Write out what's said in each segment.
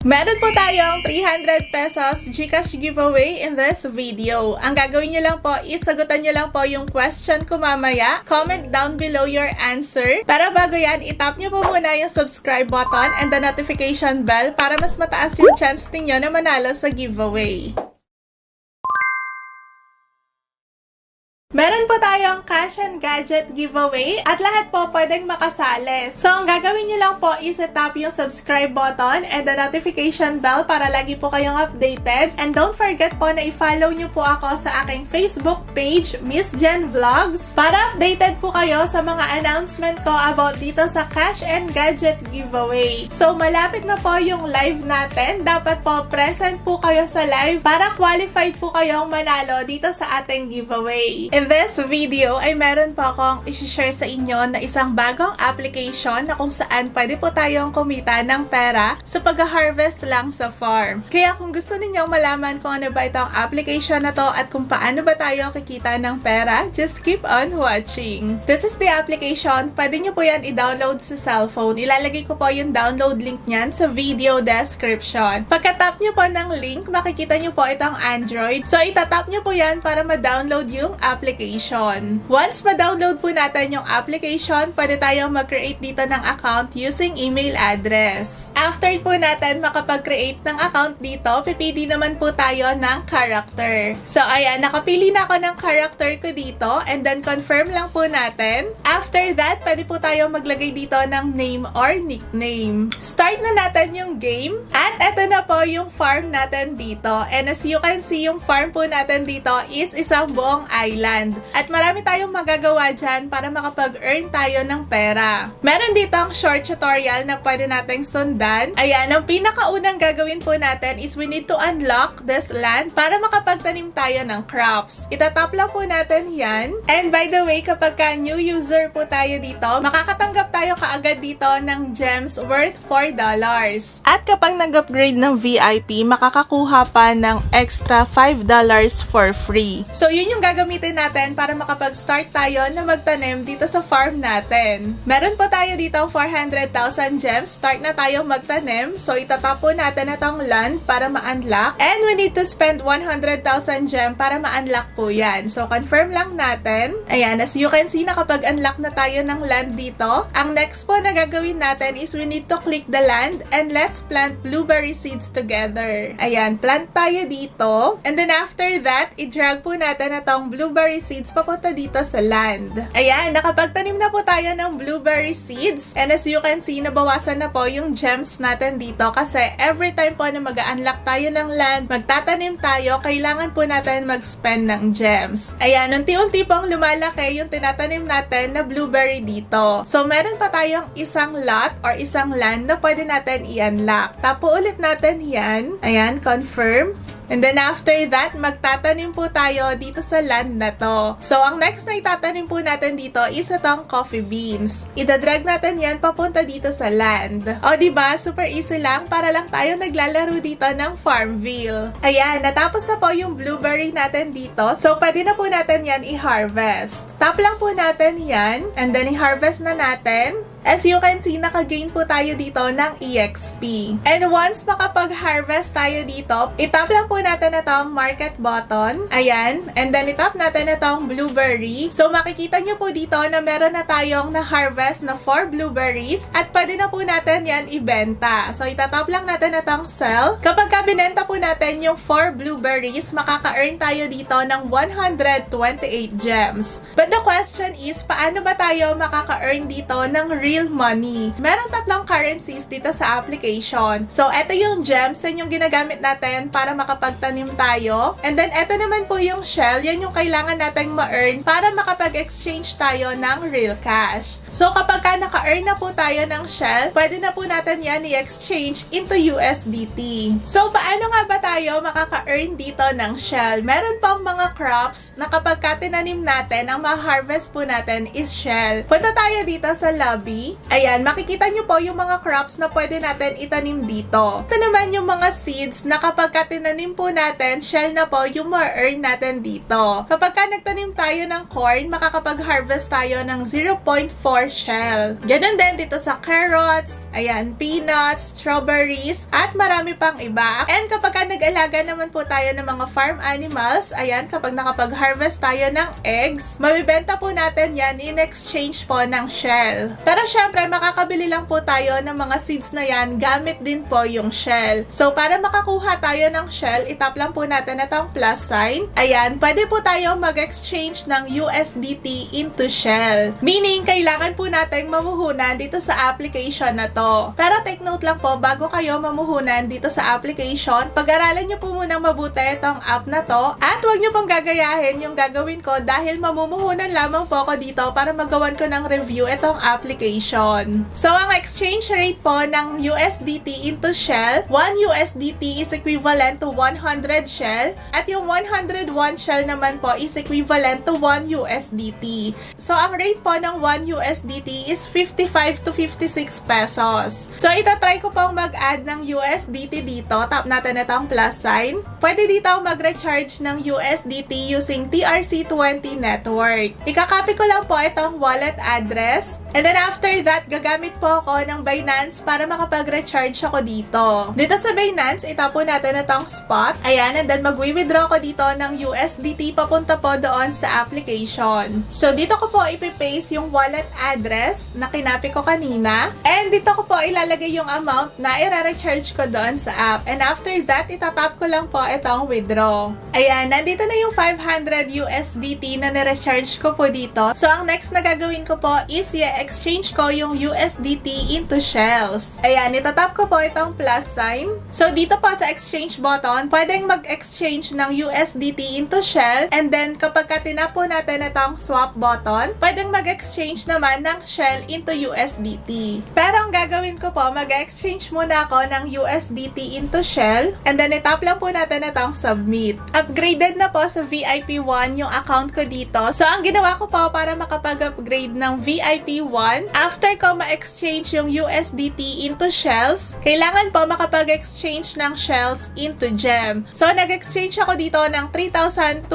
Meron po tayong 300 pesos GCash giveaway in this video. Ang gagawin nyo lang po is sagutan nyo lang po yung question ko mamaya. Comment down below your answer. Pero bago yan, itap nyo po muna yung subscribe button and the notification bell para mas mataas yung chance ninyo na manalo sa giveaway. Meron po tayong cash and gadget giveaway at lahat po pwedeng makasali. So, ang gagawin nyo lang po is tap yung subscribe button and the notification bell para lagi po kayong updated. And don't forget po na i-follow nyo po ako sa aking Facebook page, Miss Jen Vlogs, para updated po kayo sa mga announcement ko about dito sa cash and gadget giveaway. So, malapit na po yung live natin. Dapat po present po kayo sa live para qualified po kayong manalo dito sa ating giveaway. In this video ay meron po akong i-share sa inyo na isang bagong application na kung saan pwede po tayong kumita ng pera sa pag-harvest lang sa farm. Kaya kung gusto ninyong malaman kung ano ba itong application na to at kung paano ba tayo kikita ng pera, just keep on watching. This is the application. Pwede nyo po yan i-download sa cellphone. Ilalagay ko po yung download link nyan sa video description. Pagka-tap nyo po ng link, makikita nyo po itong Android. So, itatap nyo po yan para ma-download yung application. Once ma-download po natin yung application, pwede tayong mag-create dito ng account using email address. After po natin makapag-create ng account dito, pipili naman po tayo ng character. So, ayan, nakapili na ako ng character ko dito and then confirm lang po natin. After that, pwede po tayo maglagay dito ng name or nickname. Start na natin yung game at eto na po yung farm natin dito. And as you can see, yung farm po natin dito is isang buong island. At marami tayong magagawa dyan para makapag-earn tayo ng pera. Meron dito ang short tutorial na pwede nating sundan. Ayan, ang pinakaunang gagawin po natin is we need to unlock this land para makapagtanim tayo ng crops. Itatap lang po natin yan. And by the way, kapag ka new user po tayo dito, makakatanggap tayo kaagad dito ng gems worth $4. At kapag nag-upgrade ng VIP, makakakuha pa ng extra $5 for free. So, yun yung gagamitin natin para makapag-start tayo na magtanim dito sa farm natin. Meron po tayo dito 400,000 gems. Start na tayo magtanim. So, itatap po natin itong land para ma-unlock. And we need to spend 100,000 gem para ma-unlock po yan. So, confirm lang natin. Ayan, as you can see, nakapag-unlock na tayo ng land dito. Ang next po na gagawin natin is we need to click the land and let's plant blueberry seeds together. Ayan, plant tayo dito. And then after that, i-drag po natin itong blueberry seeds papunta dito sa land. Ayan, nakapagtanim na po tayo ng blueberry seeds. And as you can see, nabawasan na po yung gems natin dito kasi every time po na mag-unlock tayo ng land, magtatanim tayo, kailangan po natin mag-spend ng gems. Ayan, unti-unti pong lumalaki yung tinatanim natin na blueberry dito. So, meron pa tayong isang lot or isang land na pwede natin i-unlock. Tapo ulit natin yan. Ayan, confirm. And then after that, magtatanim po tayo dito sa land na to. So, ang next na itatanim po natin dito is itong coffee beans. Idadrag natin yan papunta dito sa land. O, diba? Super easy lang para lang tayo naglalaro dito ng Farmville. Ayan, natapos na po yung blueberry natin dito. So, pwede na po natin yan i-harvest. Tap lang po natin yan. And then, i-harvest na natin. As you can see, naka-gain po tayo dito ng EXP. And once makapag-harvest tayo dito, itap lang po natin itong market button. Ayan. And then itap natin itong blueberry. So makikita nyo po dito na meron na tayong na-harvest na 4 blueberries at pwede na po natin yan ibenta. So itatap lang natin itong sell. Kapag binenta po natin yung 4 blueberries, makaka-earn tayo dito ng 128 gems. But the question is, paano ba tayo makaka-earn dito ng real money? Meron tatlong currencies dito sa application. So, eto yung gems, yan yung ginagamit natin para makapagtanim tayo. And then, eto naman po yung shell, yan yung kailangan nating ma-earn para makapag-exchange tayo ng real cash. So, kapag naka-earn na po tayo ng shell, pwede na po natin yan i-exchange into USDT. So, paano nga ba tayo makaka-earn dito ng shell? Meron pang mga crops na kapag tinanim natin, ang ma-harvest po natin is shell. Punta tayo dito sa lobby. lobby. Ayan, makikita nyo po yung mga crops na pwede natin itanim dito. Ito naman yung mga seeds na kapag tinanim po natin, shell na po yung ma-earn natin dito. Kapag nagtanim tayo ng corn, makakapag-harvest tayo ng 0.4 shell. Ganun din dito sa carrots, ayan, peanuts, strawberries, at marami pang iba. And kapag nag-alaga naman po tayo ng mga farm animals, ayan, kapag nakapag-harvest tayo ng eggs, mabibenta po natin yan in exchange po ng shell. Pero syempre, makakabili lang po tayo ng mga seeds na yan gamit din po yung shell. So, para makakuha tayo ng shell, itap lang po natin itong plus sign. Ayan, pwede po tayo mag-exchange ng USDT into shell. Meaning, kailangan po natin mamuhunan dito sa application na to. Pero take note lang po, bago kayo mamuhunan dito sa application, pag-aralan nyo po munang mabuti itong app na to at huwag nyo pong gagayahin yung gagawin ko dahil mamumuhunan lamang po ako dito para magawan ko ng review itong application. So, ang exchange rate po ng USDT into shell, 1 USDT is equivalent to 100 shell at yung 101 shell naman po is equivalent to 1 USDT. So, ang rate po ng 1 USDT is 55 to 56 pesos. So, itatry ko pong mag-add ng USDT dito. Tap natin itong plus sign. Pwede dito mag-recharge ng USDT using TRC20 network. Ikakopy ko lang po itong wallet address. And then after that, gagamit po ako ng Binance para makapag-recharge ako dito. Dito sa Binance, itapo natin itong spot. Ayan, and then mag-withdraw ko dito ng USDT papunta po doon sa application. So, dito ko po ipipaste yung wallet address na kinapi ko kanina. And dito ko po ilalagay yung amount na i-recharge ko doon sa app. And after that, itatap ko lang po itong withdraw. Ayan, nandito na yung 500 USDT na ni-recharge ko po dito. So, ang next na gagawin ko po is i-exchange ko yung USDT into shells. Ayan, itatap ko po itong plus sign. So, dito po sa exchange button, pwedeng mag-exchange ng USDT into shell. And then, kapag tinap po natin itong swap button, pwedeng mag-exchange naman ng shell into USDT. Pero ang gagawin ko po, mag-exchange muna ako ng USDT into shell. And then, itap lang po natin itong submit. Upgraded na po sa VIP 1 yung account ko dito. So, ang ginawa ko po para makapag-upgrade ng VIP 1, after ko ma-exchange yung USDT into shells, kailangan po makapag-exchange ng shells into gem. So, nag-exchange ako dito ng 3,200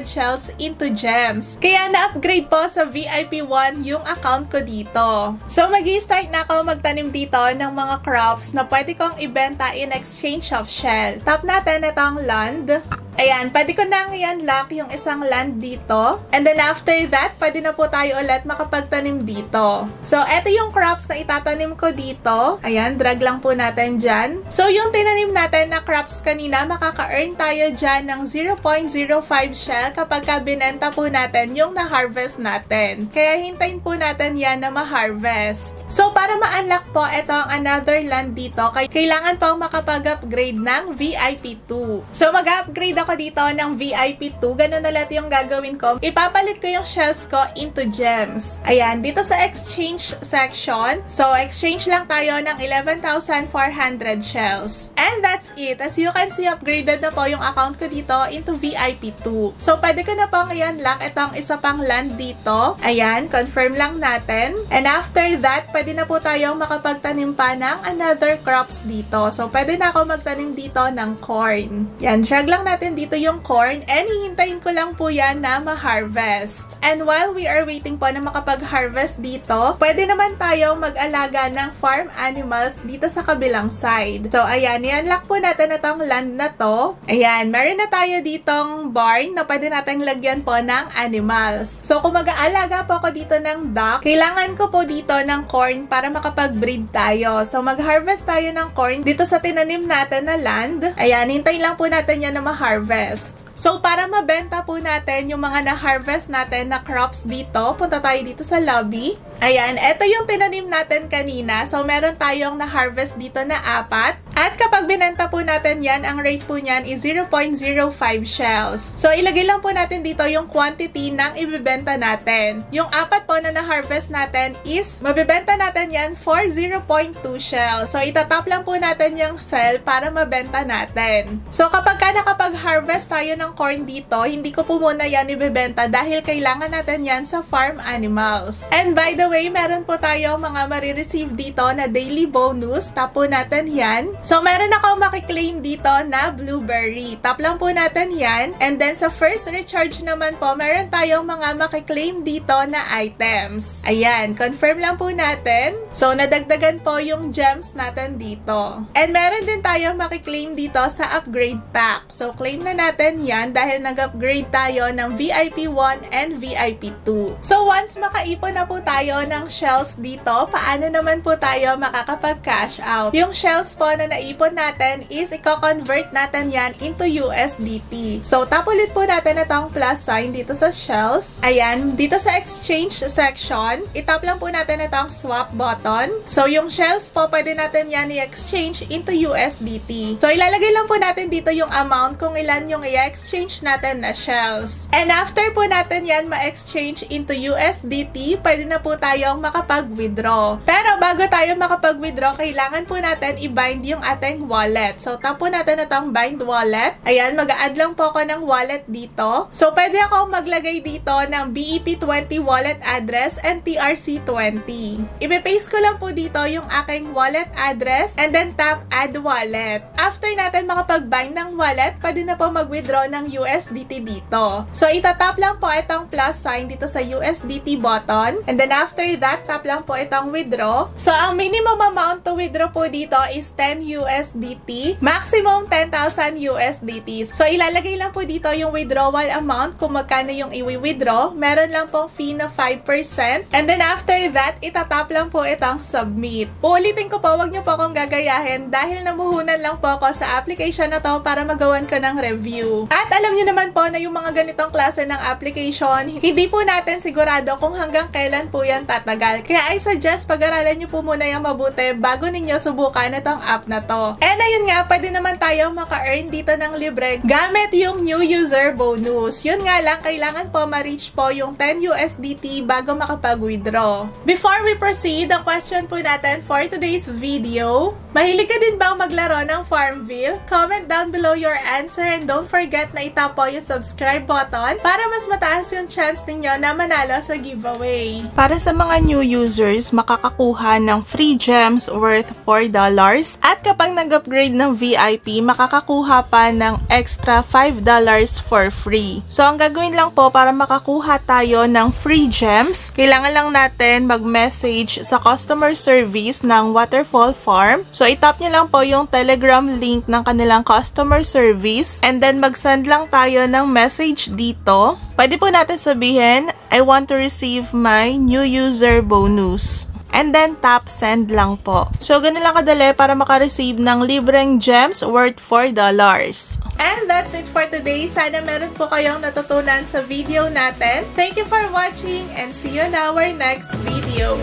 shells into gems. Kaya na-upgrade po sa VIP 1 yung account ko dito. So, mag-i-start na ako magtanim dito ng mga crops na pwede kong ibenta in exchange of shell. Tap natin itong land. Ayan, pwede ko nang i-unlock yung isang land dito. And then after that, pwede na po tayo ulit makapagtanim dito. So, eto yung crops na itatanim ko dito. Ayan, drag lang po natin dyan. So, yung tinanim natin na crops kanina, makaka-earn tayo dyan ng 0.05 shell kapag binenta po natin yung na-harvest natin. Kaya hintayin po natin yan na ma-harvest. So, para ma-unlock po itong another land dito, kailangan pong makapag-upgrade ng VIP 2. So, mag-upgrade ako dito ng VIP 2. Ganun na lahat yung gagawin ko. Ipapalit ko yung shells ko into gems. Ayan, dito sa exchange section. So, exchange lang tayo ng 11,400 shells. And that's it. As you can see, upgraded na po yung account ko dito into VIP 2. So, pwede ko na po ngayon lock itong isa pang land dito. Ayan, confirm lang natin. And after that, pwede na po tayong makapagtanim pa ng another crops dito. So, pwede na ako magtanim dito ng corn. Yan, drag lang natin dito yung corn and hihintayin ko lang po yan na ma-harvest. And while we are waiting po na makapag-harvest dito, pwede naman tayong mag-alaga ng farm animals dito sa kabilang side. So, ayan, i-unlock po natin itong land na to. Ayan, meron na tayo ditong barn na pwede natin lagyan po ng animals. So, kung mag-aalaga po ako dito ng duck, kailangan ko po dito ng corn para makapag-breed tayo. So, mag-harvest tayo ng corn dito sa tinanim natin na land. Ayan, hintayin lang po natin yan na ma-harvest. So, para mabenta po natin yung mga na-harvest natin na crops dito, punta tayo dito sa lobby. Ayan, eto yung tinanim natin kanina. So, meron tayong na-harvest dito na 4. At kapag kapag binenta po natin yan, ang rate po niyan is 0.05 shells. So, ilagay lang po natin dito yung quantity ng ibibenta natin. Yung apat po na na-harvest natin is mabibenta natin yan for 0.2 shells. So, itatap lang po natin yung cell para mabenta natin. So, kapag nakapag-harvest tayo ng corn dito, hindi ko po muna yan ibibenta dahil kailangan natin yan sa farm animals. And by the way, meron po tayo mga marireceive dito na daily bonus. Tap po natin yan. So, meron ako makiklaim dito na blueberry. Tap lang po natin yan. And then, sa first recharge naman po, meron tayong mga makiklaim dito na items. Ayan, confirm lang po natin. So, nadagdagan po yung gems natin dito. And meron din tayong makiklaim dito sa upgrade pack. So, claim na natin yan dahil nag-upgrade tayo ng VIP 1 and VIP 2. So, once makaipon na po tayo ng shells dito, paano naman po tayo makakapag-cash out? Yung shells po na naipon natin is i-convert natin yan into USDT. So, tap ulit po natin itong plus sign dito sa shells. Ayan, dito sa exchange section, itap lang po natin itong swap button. So, yung shells po, pwede natin yan i-exchange into USDT. So, ilalagay lang po natin dito yung amount kung ilan yung i-exchange natin na shells. And after po natin yan ma-exchange into USDT, pwede na po tayong makapag-withdraw. Pero bago tayo makapag-withdraw, kailangan po natin i-bind yung ating wallet. So, tap po natin itong bind wallet. Ayan, mag-a-add lang po ako ng wallet dito. So, pwede akong maglagay dito ng BEP20 wallet address and TRC20. Ibe-paste ko lang po dito yung aking wallet address and then tap add wallet. After natin makapag-bind ng wallet, pwede na po mag-withdraw ng USDT dito. So, itatap lang po itong plus sign dito sa USDT button. And then after that, tap lang po itong withdraw. So, ang minimum amount to withdraw po dito is 10 USDT. Maximum 10,000 USDT. So, ilalagay lang po dito yung withdrawal amount kung magkano yung i-withdraw. Meron lang pong fee na 5%. And then after that, itatap lang po itong submit. Uulitin ko po, wag nyo po akong gagayahin dahil namuhunan lang po ako sa application na to para magawan ko ng review. At alam nyo naman po na yung mga ganitong klase ng application, hindi po natin sigurado kung hanggang kailan po yan tatagal. Kaya I suggest pag-aralan nyo po muna yung mabuti bago ninyo subukan itong app na to. And ayun nga, pwede naman tayo maka-earn dito ng libre gamit yung new user bonus. Yun nga lang, kailangan po ma-reach po yung 10 USDT bago makapag-withdraw. Before we proceed, ang question po natin for today's video, mahilig ka din bang maglaro ng Farmville? Comment down below your answer and don't forget na itap po yung subscribe button para mas mataas yung chance ninyo na manalo sa giveaway. Para sa mga new users, makakakuha ng free gems worth $4 at kapag nag-upgrade ng VIP, makakakuha pa ng extra $5 for free. So, ang gagawin lang po para makakuha tayo ng free gems, kailangan lang natin mag-message sa customer service ng Waterfall Farm. So, itap nyo lang po yung Telegram link ng kanilang customer service and then mag-send lang tayo ng message dito. Pwede po natin sabihin, I want to receive my new user bonus. And then tap send lang po. So, ganun lang kadali para makareceive ng libreng gems worth $4. And that's it for today. Sana meron po kayong natutunan sa video natin. Thank you for watching and see you in our next video.